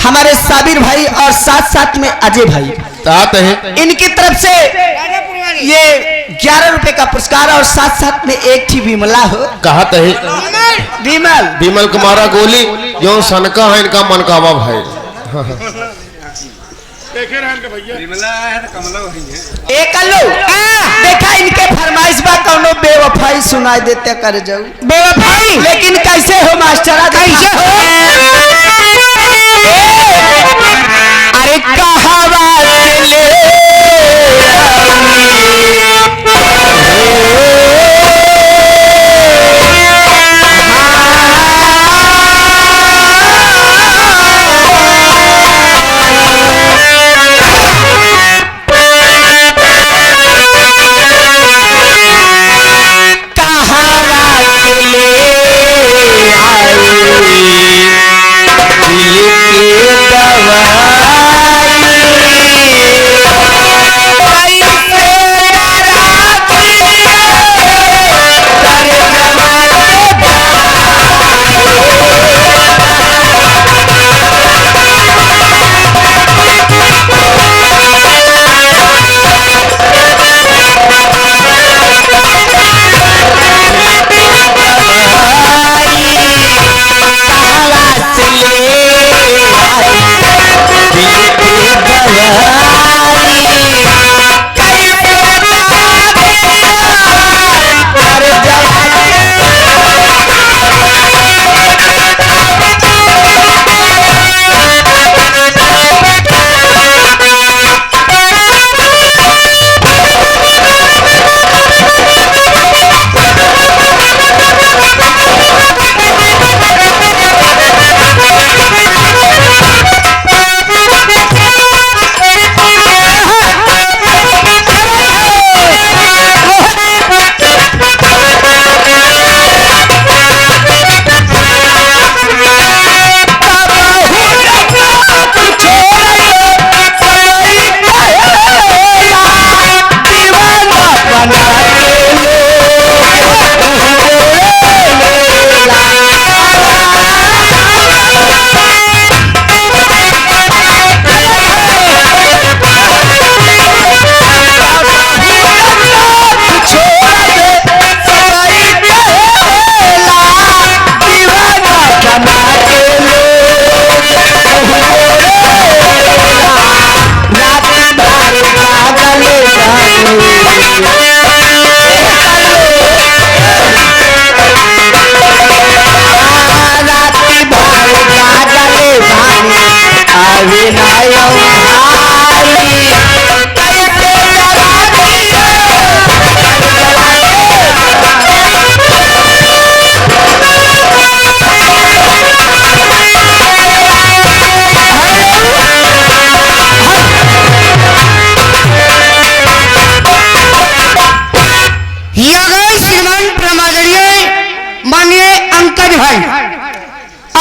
हमारे साबिर भाई और साथ साथ में अजय भाई है। इनकी तरफ से ये 11 रुपए का पुरस्कार और साथ साथ में एक थी विमला हो कहत है विमल विमल कुमारा गोली जो सनका है इनका मनकावा भाई देखा इनके फरमाइश बा कौनो बेवफाई सुनाई देते कर जाऊ बेवफाई लेकिन कैसे हो मास्टरा कैसे हो अरे कहावा ले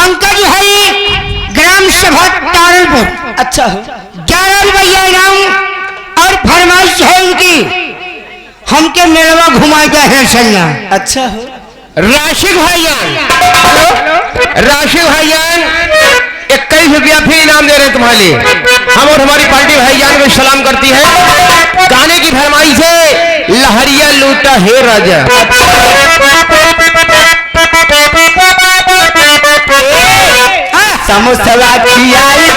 अंकज भाई ग्राम सभा तारलपुर अच्छा हो 11 रुपया इनाम और फरमाइश है उनकी हमके मेलवा घुमा गया है सैया अच्छा हो राशिक भाईजान, राशिक भाईजान 21 रुपया फिर इनाम दे रहे हैं तुम्हारे लिए। हम और हमारी पार्टी भाईजान को सलाम करती है। गाने की फरमाइश है लहरिया लूटा है राजा। समोसा खियाई